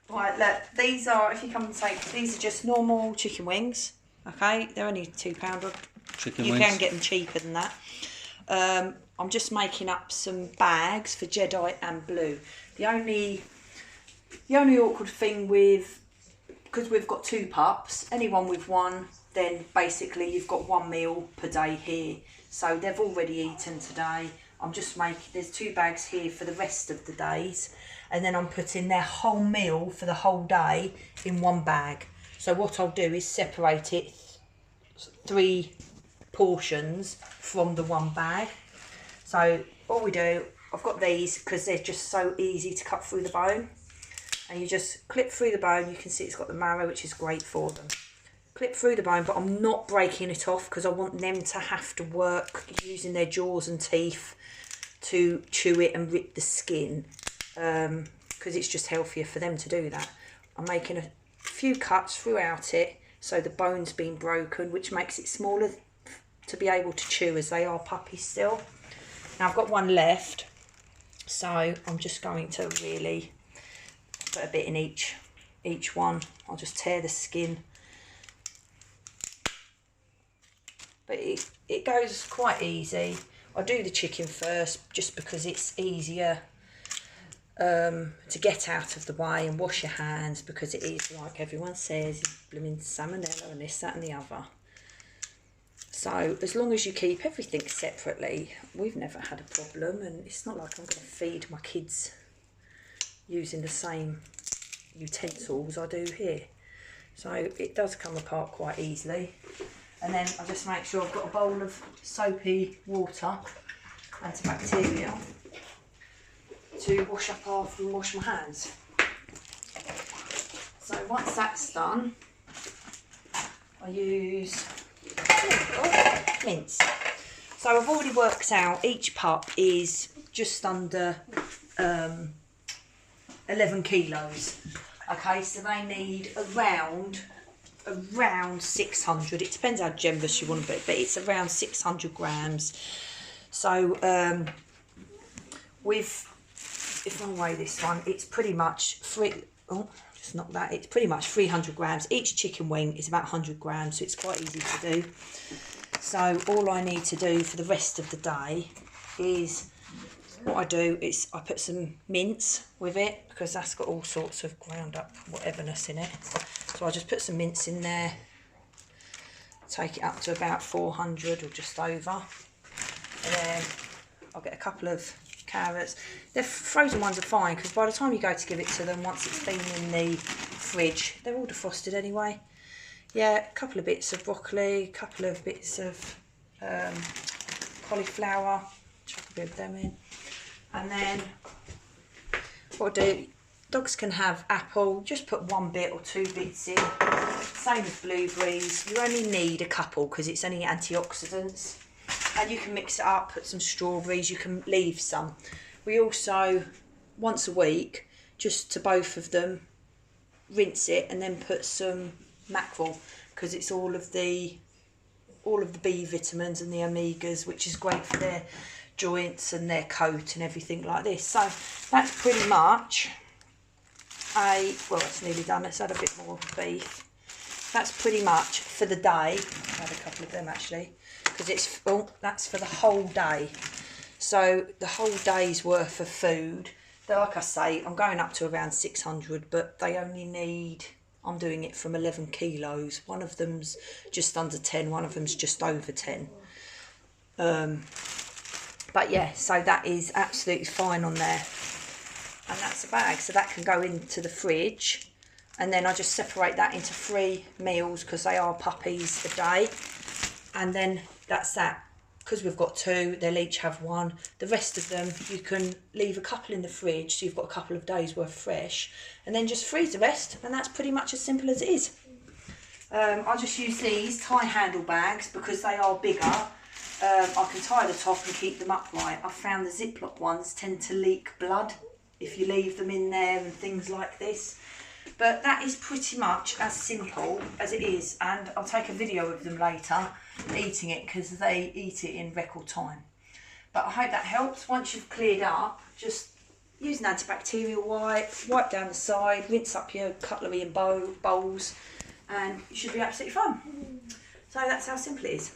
Right, look, these are, if you come and take, these are just normal chicken wings, okay? They're only £2. Chicken you wings. can get them cheaper than that. I'm just making up some bags for Jedi and Blue. The only awkward thing with, because we've got 2 pups, anyone with one, then basically you've got 1 meal per day here. So they've already eaten today. I'm just making, there's 2 bags here for the rest of the days. And then I'm putting their whole meal for the whole day in 1 bag. So what I'll do is separate it 3 portions from the 1 bag. So all we do, I've got these because they're just so easy to cut through the bone. And you just clip through the bone. You can see it's got the marrow, which is great for them. Clip through the bone, but I'm not breaking it off because I want them to have to work using their jaws and teeth to chew it and rip the skin, because it's just healthier for them to do that. I'm making a few cuts throughout it so the bone's been broken, which makes it smaller to be able to chew as they are puppies still. Now I've got 1 left, so I'm just going to really put a bit in each one. I'll just tear the skin. But it goes quite easy. I do the chicken first just because it's easier to get out of the way and wash your hands, because it is, like everyone says, blooming salmonella and this, that and the other. So as long as you keep everything separately, we've never had a problem, and it's not like I'm going to feed my kids using the same utensils I do here. So it does come apart quite easily. And then I just make sure I've got a bowl of soapy water, antibacterial, to wash up after and wash my hands. So once that's done, I use mince. So I've already worked out each pup is just under 11 kilos. Okay, so they need around 600. It depends how generous you want to be, but it's around 600 grams. So if I weigh this one, it's pretty much it's pretty much 300 grams. Each chicken wing is about 100 grams, so it's quite easy to do. So all I need to do for the rest of the day is, what I do is I put some mince with it, because that's got all sorts of ground up whateverness in it. So I just put some mince in there, take it up to about 400 or just over, and then I'll get a couple of carrots. The frozen ones are fine, because by the time you go to give it to them, once it's been in the fridge, they're all defrosted anyway. Yeah, a couple of bits of broccoli, a couple of bits of cauliflower, chuck a bit of them in. And then what I do, dogs can have apple, just put 1 bit or 2 bits in. Same with blueberries, you only need a couple because it's only antioxidants. And you can mix it up, put some strawberries, you can leave some. We also, once a week, just to both of them, rinse it and then put some mackerel, because it's all of the B vitamins and the omegas, which is great for their joints and their coat and everything like this. So that's pretty much well, it's nearly done. Let's add a bit more beef. That's pretty much for the day. I'll add a couple of them actually, because it's that's for the whole day. So the whole day's worth of food. Like I say, I'm going up to around 600, but they only need, I'm doing it from 11 kilos. One of them's just under 10, one of them's just over 10. But yeah, so that is absolutely fine on there. And that's a bag, so that can go into the fridge. And then I just separate that into 3 meals, because they are puppies a day. And then that's that. Because we've got 2, they'll each have 1. The rest of them, you can leave a couple in the fridge, so you've got a couple of days worth fresh. And then just freeze the rest, and that's pretty much as simple as it is. I just use these tie handle bags because they are bigger. I can tie the top and keep them upright. I've found the Ziploc ones tend to leak blood if you leave them in there and things like this. But that is pretty much as simple as it is, and I'll take a video of them later eating it, because they eat it in record time. But I hope that helps. Once you've cleared up, just use an antibacterial wipe down the side, rinse up your cutlery and bowls, and you should be absolutely fine. So that's how simple it is.